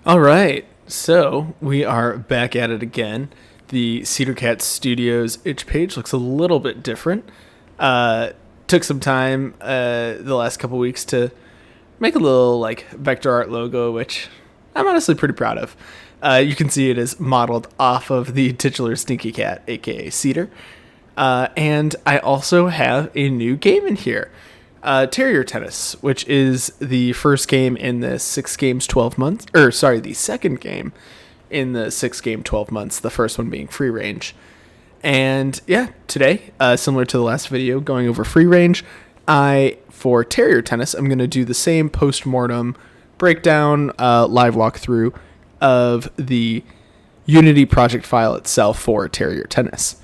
All right, so we are back at it again. The Cedar Cat Studios itch page looks a little bit different. Took some time the last couple weeks to make a little like vector art logo, which I'm honestly pretty proud of. You can see it is modeled off of the titular Stinky Cat, aka Cedar. And I also have a new game in here. Terrier Tennis, which is the first game in the 6 games 12 months, the second game in the 6 game 12 months, the first one being free range. And yeah, today, similar to the last video going over free range, for Terrier Tennis, I'm going to do the same post-mortem breakdown, live walkthrough of the Unity project file itself for Terrier Tennis.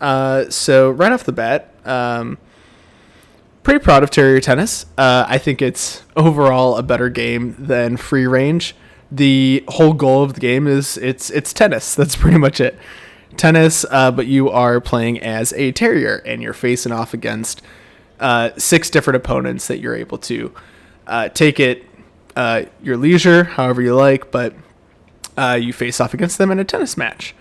So right off the bat, pretty proud of Terrier Tennis. I think it's overall a better game than free range. The whole goal of the game is it's tennis. That's pretty much it. Tennis, but you are playing as a terrier and you're facing off against 6 different opponents that you're able to take it your leisure, however you like, but you face off against them in a tennis match.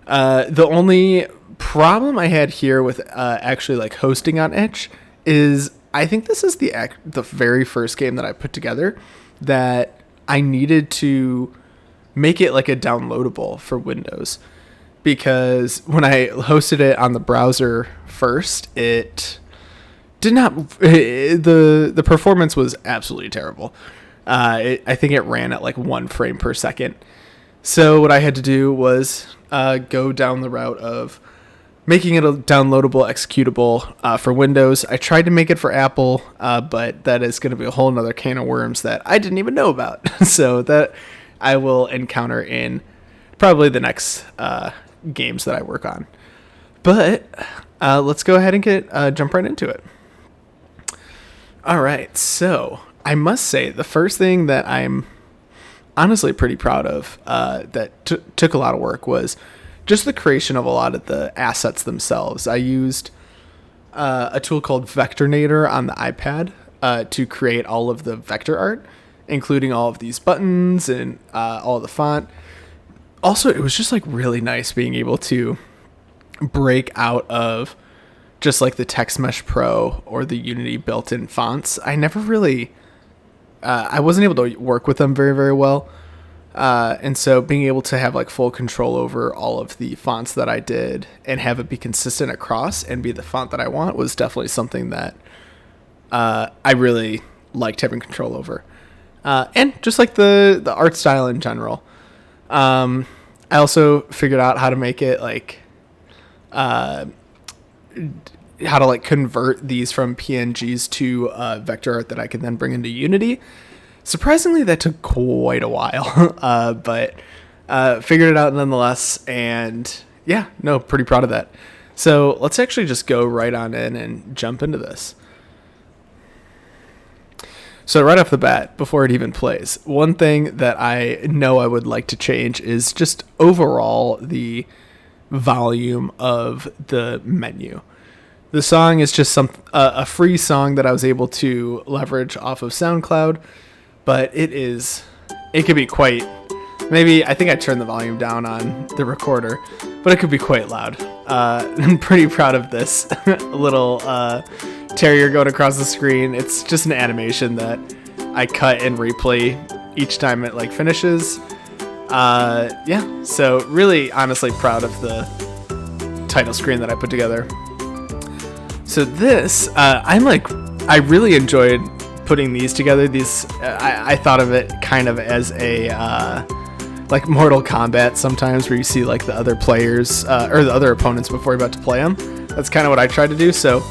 The only problem I had here with actually like hosting on itch is I think this is the very first game that I put together that I needed to make it like a downloadable for Windows, because when I hosted it on the browser first, it did not the performance was absolutely terrible. I think it ran at like 1 frame per second. So what I had to do was go down the route of making it a downloadable executable for Windows. I tried to make it for Apple, but that is going to be a whole nother can of worms that I didn't even know about. So that I will encounter in probably the next games that I work on. But let's go ahead and jump right into it. All right, so I must say the first thing that I'm honestly pretty proud of that took a lot of work was just the creation of a lot of the assets themselves. I used a tool called Vectornator on the iPad to create all of the vector art, including all of these buttons and all of the font. Also, it was just like really nice being able to break out of just like the Text Mesh Pro or the Unity built-in fonts. I never really, I wasn't able to work with them very, very well. And so being able to have like full control over all of the fonts that I did and have it be consistent across and be the font that I want was definitely something that I really liked having control over. And just like the art style in general. I also figured out how to make it like how to like convert these from PNGs to vector art that I can then bring into Unity. Surprisingly, that took quite a while, but figured it out nonetheless, and yeah, no, pretty proud of that. So let's actually just go right on in and jump into this. So right off the bat, before it even plays, one thing that I know I would like to change is just overall the volume of the menu. The song is just a free song that I was able to leverage off of SoundCloud. But it could be quite, maybe, I think I turned the volume down on the recorder, but it could be quite loud. I'm pretty proud of this little terrier going across the screen. It's just an animation that I cut and replay each time it like finishes. Yeah, so really honestly proud of the title screen that I put together. So this, I really enjoyed putting these together. These I thought of it kind of as a like Mortal Kombat sometimes, where you see like the other players or the other opponents before you're about to play them. That's kind of what I tried to do. So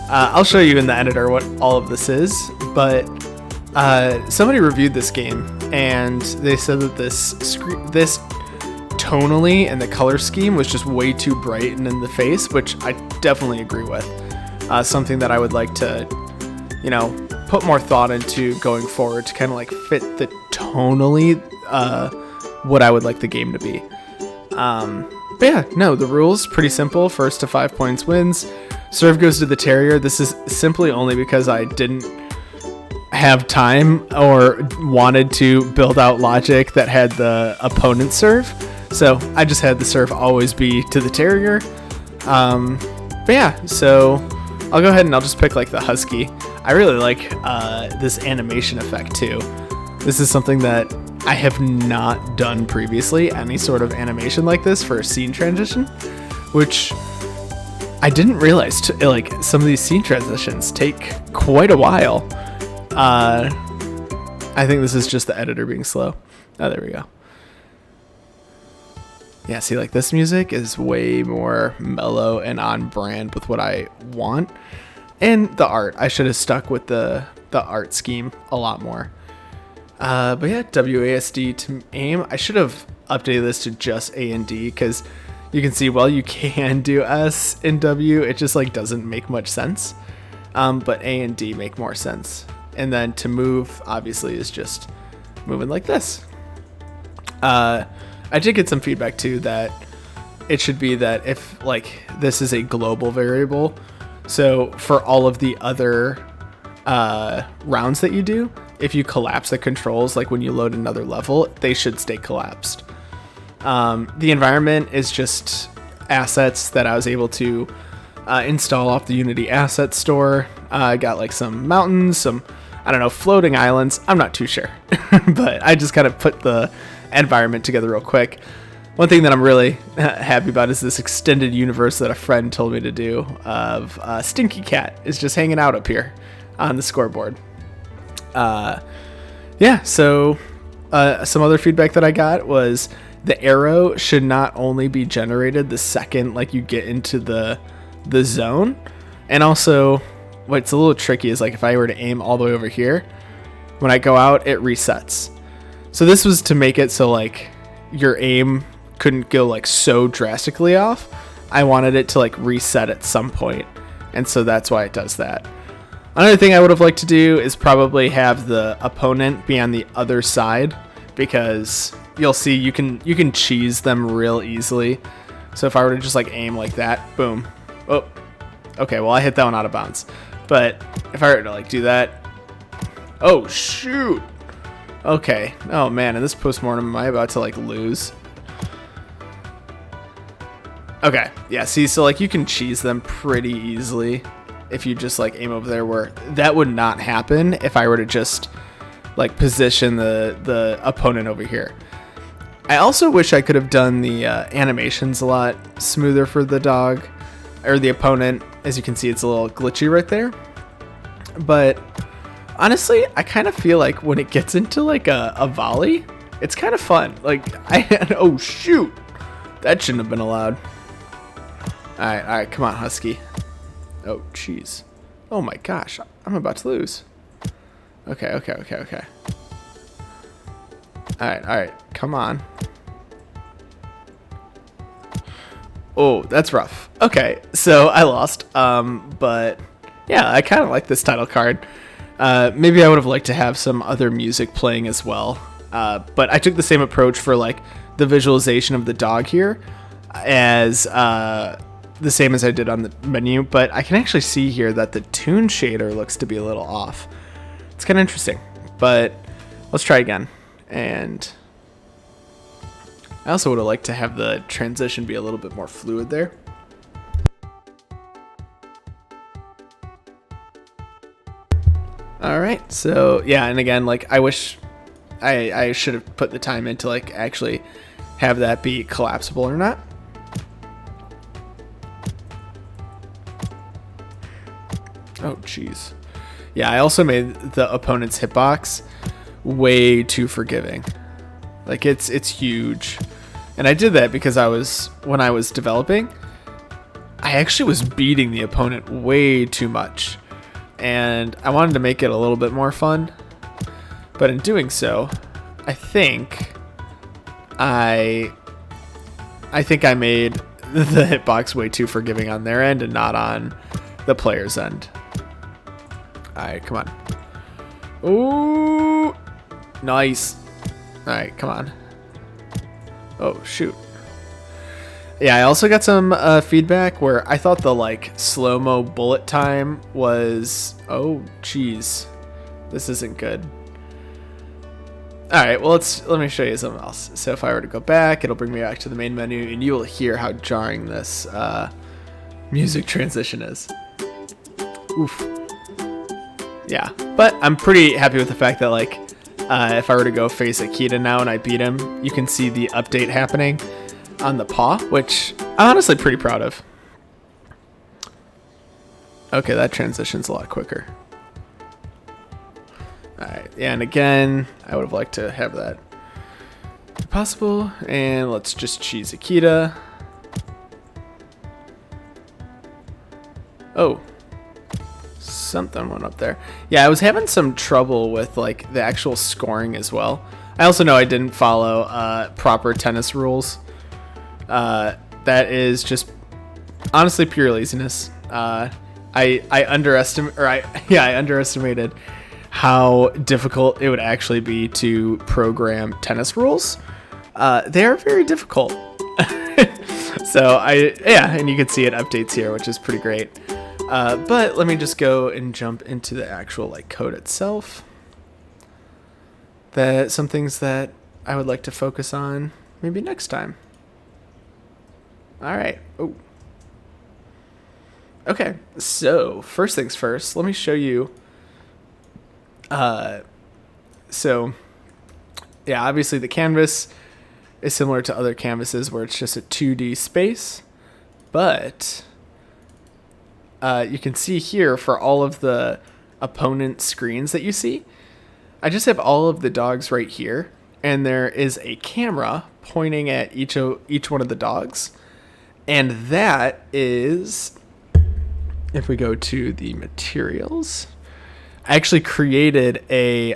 I'll show you in the editor what all of this is. But somebody reviewed this game and they said that this tonally and the color scheme was just way too bright and in the face, which I definitely agree with. Something that I would like to, put more thought into going forward to kind of like fit the tonally what I would like the game to be. But yeah, no, the rules pretty simple. First to 5 points wins. Serve goes to the terrier. This is simply only because I have time or wanted to build out logic that had the opponent serve. So I just had the serve always be to the Terrier. But yeah, so I'll go ahead and I'll just pick like the Husky. I really like this animation effect too. This is something that I have not done previously, any sort of animation like this for a scene transition, which I didn't realize like some of these scene transitions take quite a while. I think this is just the editor being slow. Oh, there we go. Yeah, see, like this music is way more mellow and on brand with what I want. And the art, I should have stuck with the art scheme a lot more. But yeah, WASD to aim. I should have updated this to just A and D, because you can see, well, you can do S and W. It just like doesn't make much sense. But A and D make more sense. And then to move, obviously, is just moving like this. I did get some feedback too that it should be that if like this is a global variable, so for all of the other rounds that you do, if you collapse the controls, like when you load another level, they should stay collapsed. The environment is just assets that I was able to install off the Unity asset store. I got like some mountains, some, I don't know, floating islands. I'm not too sure, but I just kind of put the environment together real quick. One thing that I'm really happy about is this extended universe that a friend told me to do of Stinky Cat is just hanging out up here on the scoreboard. Yeah, so some other feedback that I got was the arrow should not only be generated the second like you get into the zone, and also what's a little tricky is like if I were to aim all the way over here, when I go out it resets. So this was to make it so like your aim couldn't go like so drastically off. I wanted it to like reset at some point, and so that's why it does that. Another thing I would have liked to do is probably have the opponent be on the other side, because you'll see you can cheese them real easily. So if I were to just like aim like that, boom. Oh, okay, well I hit that one out of bounds. But if I were to like do that, oh shoot. Okay, oh man, in this post-mortem, am I about to like lose? Okay, yeah, see, so like you can cheese them pretty easily if you just like aim over there, where that would not happen if I were to just like position the opponent over here. I also wish I could have done the animations a lot smoother for the dog or the opponent. As you can see, it's a little glitchy right there. But honestly, I kind of feel like when it gets into like a volley, it's kind of fun. Like oh shoot, that shouldn't have been allowed. All right, come on, Husky. Oh jeez. Oh my gosh, I'm about to lose. Okay. All right, come on. Oh, that's rough. Okay, so I lost. But yeah, I kind of like this title card. Maybe I would have liked to have some other music playing as well. But I took the same approach for like the visualization of the dog here as the same as I did on the menu. But I can actually see here that the tune shader looks to be a little off. It's kind of interesting, but let's try again. And I also would have liked to have the transition be a little bit more fluid there. All right, so yeah, and again, like I wish I should have put the time in to like actually have that be collapsible or not. Oh jeez. Yeah, I also made the opponent's hitbox way too forgiving. Like it's huge. And I did that because when I was developing, I actually was beating the opponent way too much. And I wanted to make it a little bit more fun. But in doing so, I think I made the hitbox way too forgiving on their end and not on the player's end. Alright, come on. Ooh, nice. Alright, come on. Oh, shoot. Yeah, I also got some feedback where I thought the like slow-mo bullet time was, oh geez, This isn't good. All right, well, let me show you something else. So if I were to go back, it'll bring me back to the main menu, and you will hear how jarring this music transition is. Oof. Yeah, but I'm pretty happy with the fact that, like, if I were to go face Akita now and I beat him, you can see the update happening on the paw, which I'm honestly pretty proud of. Okay, that transition's a lot quicker. Alright, yeah, and again, I would have liked to have that if possible. And let's just choose Akita. Oh, something went up there. Yeah, I was having some trouble with like the actual scoring as well. I also know I didn't follow proper tennis rules. That is just honestly pure laziness. I underestimated how difficult it would actually be to program tennis rules. They are very difficult. So and you can see it updates here, which is pretty great. But let me just go and jump into the actual like code itself. Some things that I would like to focus on maybe next time. All right. Oh. Okay. So first things first, let me show you. So yeah, obviously the canvas is similar to other canvases where it's just a 2D space, but you can see here for all of the opponent screens that you see, I just have all of the dogs right here, and there is a camera pointing at each one of the dogs, and that is, if we go to the materials, I actually created a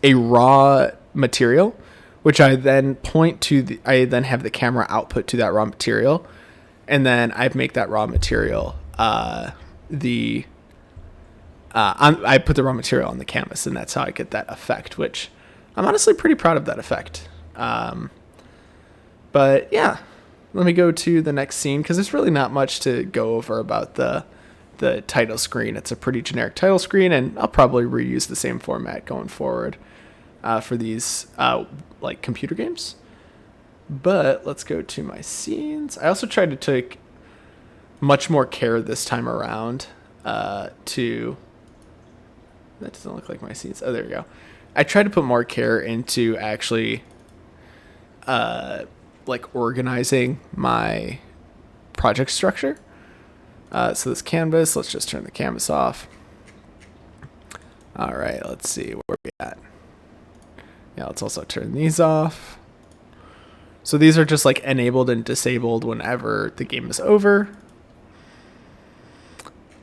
raw material, which I then I then have the camera output to that raw material, and then I make that raw material I put the raw material on the canvas, and that's how I get that effect, which I'm honestly pretty proud of that effect. But yeah, let me go to the next scene, because there's really not much to go over about the title screen. It's a pretty generic title screen, and I'll probably reuse the same format going forward for these like computer games. But let's go to my scenes. I also tried to take much more care this time around that doesn't look like my scenes. Oh, there we go. I tried to put more care into actually like organizing my project structure. So this canvas, let's just turn the canvas off. All right, let's see where we at. Yeah, let's also turn these off. So these are just like enabled and disabled whenever the game is over.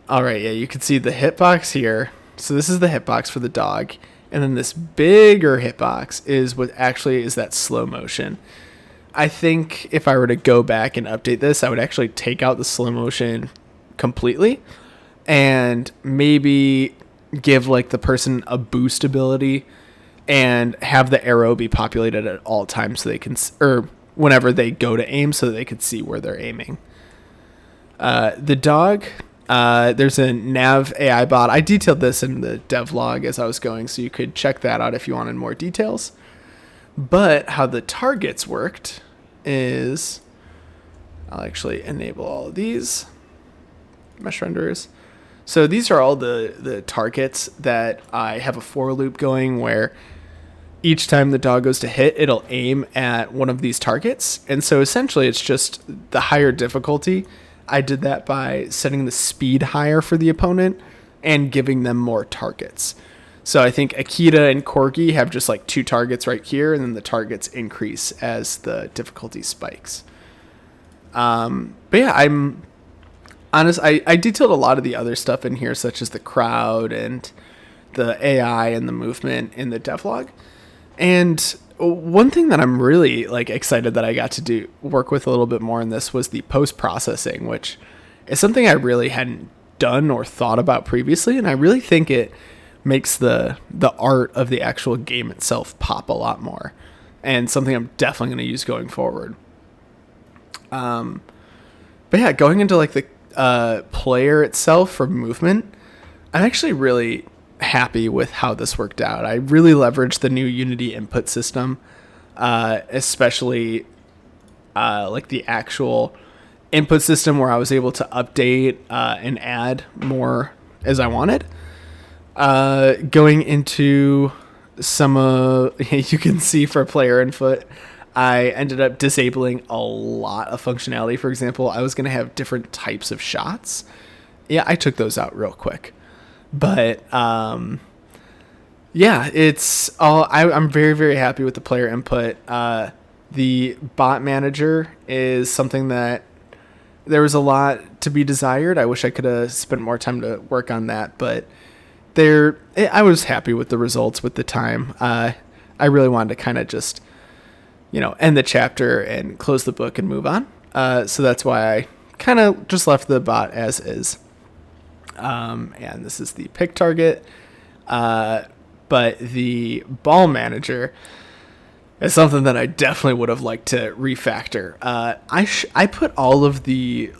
All right, yeah, you can see the hitbox here. So this is the hitbox for the dog. And then this bigger hitbox is what actually is that slow motion. I think if I were to go back and update this, I would actually take out the slow motion completely and maybe give like the person a boost ability and have the arrow be populated at all times so they can, or whenever they go to aim, so that they could see where they're aiming. The dog, there's a nav AI bot. I detailed this in the devlog as I was going, so you could check that out if you wanted more details. But how the targets worked is, I'll actually enable all of these mesh renderers. So these are all the targets that I have a for loop going, where each time the dog goes to hit, it'll aim at one of these targets. And so essentially it's just the higher difficulty. I did that by setting the speed higher for the opponent and giving them more targets. So I think Akita and Corgi have just like 2 targets right here, and then the targets increase as the difficulty spikes. But yeah, I'm honest. I detailed a lot of the other stuff in here, such as the crowd and the AI and the movement in the devlog. And one thing that I'm really like excited that I got to work with a little bit more in this was the post-processing, which is something I really hadn't done or thought about previously. And I really think it makes the art of the actual game itself pop a lot more, and something I'm definitely going to use going forward. But yeah, going into like the player itself for movement, I'm actually really happy with how this worked out. I really leveraged the new Unity input system, especially like the actual input system where I was able to update and add more as I wanted. Going into some you can see for player input, I ended up disabling a lot of functionality. For example, I was going to have different types of shots. Yeah, I took those out real quick. But yeah, it's all. I'm very, very happy with the player input. The bot manager is something that there was a lot to be desired. I wish I could have spent more time to work on that, but I was happy with the results with the time. I really wanted to kind of just, end the chapter and close the book and move on. So that's why I kind of just left the bot as is. And this is the pick target. But the ball manager is something that I definitely would have liked to refactor. I put all of the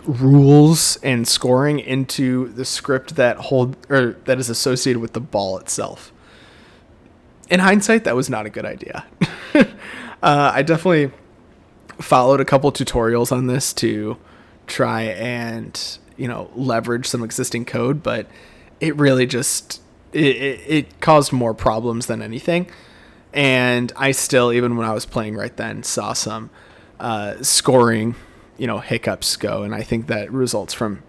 rules and scoring into the script that is associated with the ball itself. In hindsight, that was not a good idea. I definitely followed a couple tutorials on this to try and leverage some existing code, but it really just it caused more problems than anything. And I still, even when I was playing right then, saw some scoring hiccups go, and I think that results from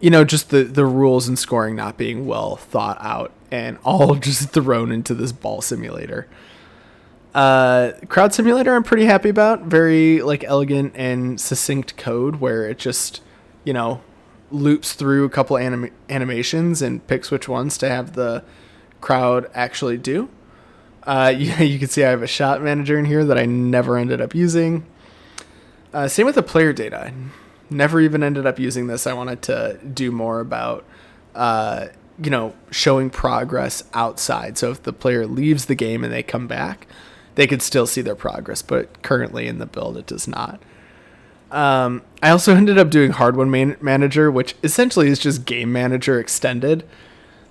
just the rules and scoring not being well thought out and all just thrown into this ball simulator. Crowd simulator I'm pretty happy about. Very elegant and succinct code where it just loops through a couple animations and picks which ones to have the crowd actually do. You can see I have a shot manager in here that I never ended up using. Same with the player data. Never even ended up using this. I wanted to do more about, showing progress outside. So if the player leaves the game and they come back, they could still see their progress. But currently in the build, it does not. I also ended up doing Hardware Manager, which essentially is just Game Manager extended.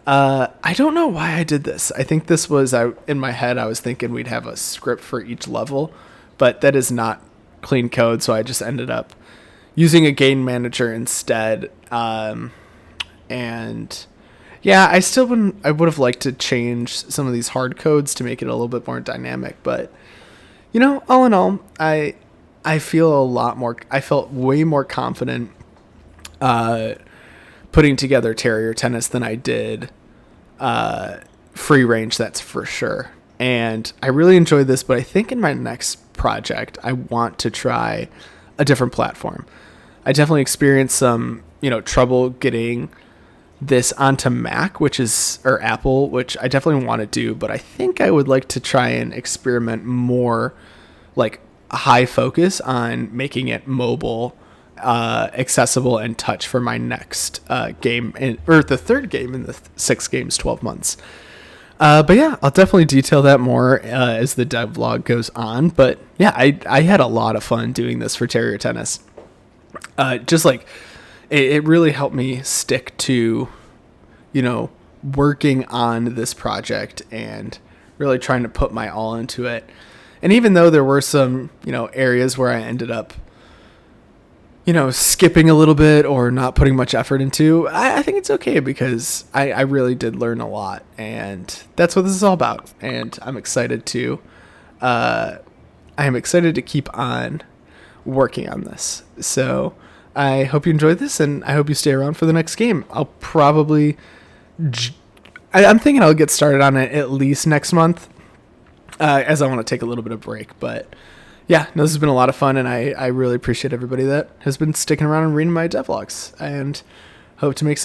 I don't know why I did this. I think this was in my head. I was thinking we'd have a script for each level, but that is not clean code. So I just ended up using a game manager instead. And yeah, I would have liked to change some of these hard codes to make it a little bit more dynamic, but all in all, I felt way more confident, putting together Terrier Tennis than I did free range, that's for sure. And I really enjoyed this, but I think in my next project, I want to try a different platform. I definitely experienced some, trouble getting this onto Mac, or Apple, which I definitely want to do, but I think I would like to try and experiment more, a high focus on making it mobile, accessible and touch for my next game, or the third game in the 6 games, 12 months. But yeah, I'll definitely detail that more as the devlog goes on. But yeah, I had a lot of fun doing this for Terrier Tennis. It really helped me stick to, working on this project and really trying to put my all into it. And even though there were some, areas where I ended up, skipping a little bit or not putting much effort into, I think it's okay because I really did learn a lot, and that's what this is all about. And I'm excited to keep on working on this. So I hope you enjoyed this, and I hope you stay around for the next game. I'll probably, I'm thinking I'll get started on it at least next month, as I want to take a little bit of break, but yeah, no, this has been a lot of fun, and I really appreciate everybody that has been sticking around and reading my devlogs, and hope to make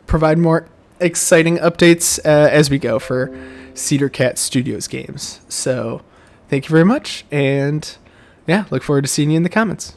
provide more exciting updates as we go for Cedar Cat Studios games. So thank you very much, and yeah, look forward to seeing you in the comments.